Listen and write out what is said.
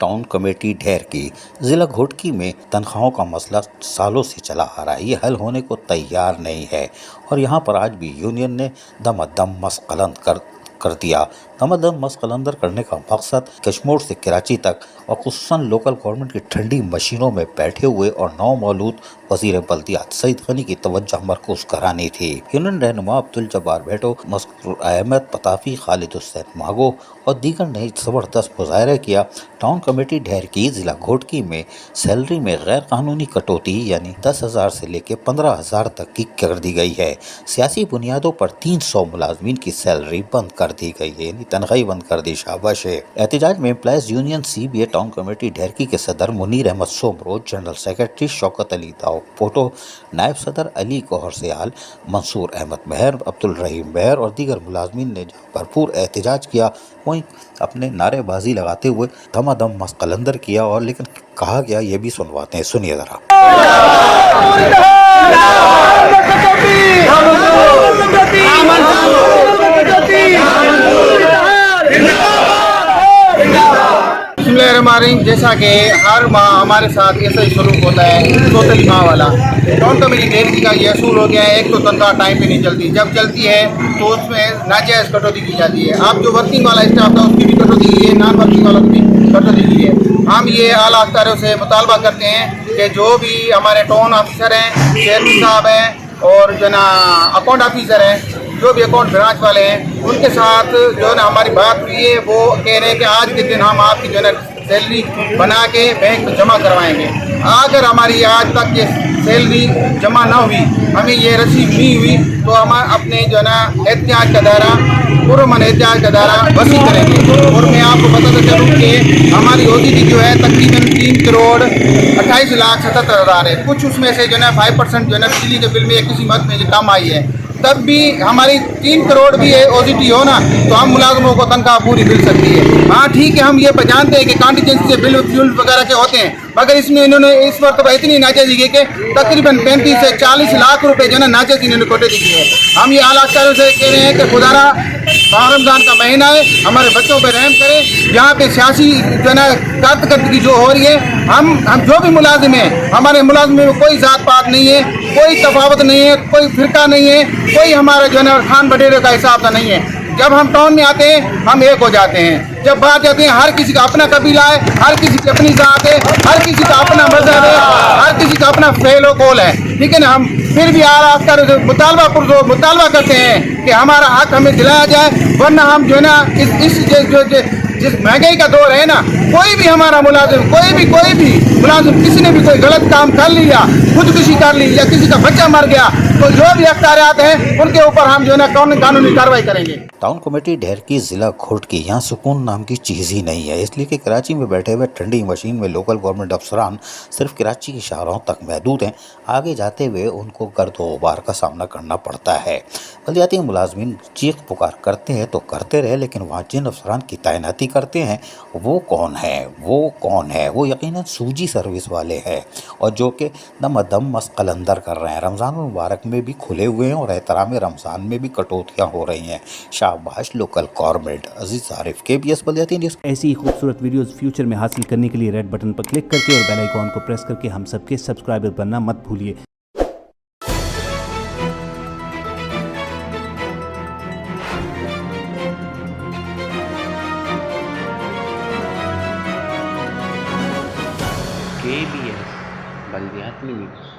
Town committee ढेर की। जिला घोटकी में तनख्वाहों का मसला सालों से चला आ रहा है, ये हल होने को तैयार नहीं है और यहाँ पर आज भी यूनियन ने दम मसकलंद कर दिया। दम मसकलंदर करने का मकसद कश्मीर से कराची तक और खुसूसन लोकल गवर्नमेंट की ठंडी मशीनों में बैठे हुए और नौमौलूद वज़ीर बल्दियात सईद गनी की तवज्जो मरकूज करानी थी। यूनियन रहनुमा अब्दुल जब्बार भुट्टो, मस्रूर अहमद पताफी, खालिद हुसैन मागो और दीगर ने ज़बरदस्त मुजाहरा किया। टाउन कमेटी ढेर की जिला घोटकी में सैलरी में गैर कानूनी कटौती यानी 10,000 से लेकर 15,000 तक की कर दी गई है। सियासी बुनियादों पर 300 मुलाजमीन की सैलरी बंद कर दी गई है, यानी तनख्वाही बंद कर दी। शाबाश है। एहतजाज में employees union CBA town committee Daharki के सदर मुनीर अहमद सोमरोज, जनरल सेक्रेटरी शौकत अली दाऊ पोटो, नायब सदर अली गौहर सयाल, मंसूर अहमद बहर, अब्दुल रहीम बहर और दीगर मुलाजमीन ने भरपूर एहतजाज किया, वहीं अपने नारेबाजी लगाते हुए दम मसकलंदर किया। और लेकिन कहा गया ये भी सुनवाते हैं, सुनिए जरा। जैसा कि हर माह हमारे साथ ऐसा ही सलूक होता है, टोटली माह वाला टाउन कमेटी ढेरकी का ये असूल हो गया है। एक तो तनख्वाह टाइम पे नहीं चलती, जब चलती है तो उसमें नाजायज़ कटौती की जाती है। आप जो वर्किंग वाला स्टाफ था उसकी भी कटौती की है, नॉन वर्किंग वालों की भी कटौती की है। हम ये आला अख्तारों से मुतालबा करते हैं कि जो भी हमारे टाउन ऑफिसर हैं, चेयरमैन साहब हैं और जो ना अकाउंट ऑफिसर हैं, जो भी अकाउंट ब्रांच वाले हैं, उनके साथ जो ना हमारी बात हुई है, वो कह रहे हैं कि आज के दिन हम आपकी जो है सैलरी बना के बैंक में जमा करवाएंगे। अगर हमारी आज तक ये सैलरी जमा ना हुई, हमें ये रसीद नहीं हुई, तो हम अपने जो है ना एहतियात का दायरा, पुरअमन एहतियात का दायरा वसी करेंगे। और मैं आपको बताता चलूँ कि हमारी OCD जो है तकरीबन 3,28,77,000 है। कुछ उसमें से जो है 5% जो है ना बिजली के बिल में किसी मद में कम आई है, तब भी हमारी 3 करोड़ भी है OCD हो ना, तो हम मुलाजमों को तनख्वाह पूरी मिल सकती है। हाँ ठीक है, हम ये जानते हैं कि कॉन्टीजेंसी से बिल फ्यूल वगैरह के होते हैं, मगर इसमें इन्होंने इस वक्त तो इतनी नाजायज़ी की कि तकरीबन 35 से 40 लाख रुपए जो है ना नाजायज़ इन्होंने कटौती की है। हम ये आला अख्तारों से कह रहे हैं कि खुदारा रमज़ान का महीना है, हमारे बच्चों पर रहम करें। यहाँ पे सियासी जो है ना कारकर्दगी जो हो रही है, हम जो भी मुलाजिम हैं, हमारे मुलाजिम में कोई जात पात नहीं है, कोई तफावत नहीं है, कोई फिरका नहीं है, कोई हमारा जो है ना खान बटेरे का हिसाब का नहीं है। जब हम टाउन में आते हैं हम एक हो जाते हैं। जब बात आती है, हर किसी का अपना कबीला है, हर किसी की अपनी जात है, हर किसी का अपना मजहब है, हर किसी का अपना फेलो कोल है, ठीक है ना। हम फिर भी मुतालबा करते हैं कि हमारा हक हमें दिलाया जाए, वरना हम जो है ना जिस महंगाई का दौर है ना, कोई भी हमारा मुलाजिम, कोई भी मुलाजिम किसी ने भी कोई गलत काम कर लिया, खुदकुशी कर ली या किसी का बच्चा मर गया, तो जो भी अख्तियारात हैं उनके ऊपर हम जो है ना कानूनी कार्रवाई करेंगे। टाउन कमेटी ढेरकी जिला घोटकी, यहाँ सुकून नाम की चीज़ ही नहीं है, इसलिए कि कराची में बैठे हुए ठंडी मशीन में लोकल गवर्नमेंट अफसरान सिर्फ कराची के शहरों तक महदूद हैं। आगे जाते हुए उनको गर्द व गुबार का सामना करना पड़ता है। बल्दियाती मुलाजमीन चीख पुकार करते हैं तो करते रहे, लेकिन वहाँ जिन अफसरान की तैनाती करते हैं वो कौन है? वो यकीनन सूजी सर्विस वाले हैं, और जो कि दम मसकलंदर कर रहे हैं। रमज़ान मुबारक में भी खुले हुए हैं और एहतराम रमज़ान में भी कटौतियाँ हो रही हैं। शाबाश लोकल गवर्नमेंट। अजीज आरिफ, KBS बल्दियाती न्यूज़। ऐसी ही खूबसूरत वीडियोस फ्यूचर में हासिल करने के लिए रेड बटन पर क्लिक करके और बेल आइकॉन को प्रेस करके हम सबके सब्सक्राइबर बनना मत भूलिए। KBS बल्दियाती न्यूज़।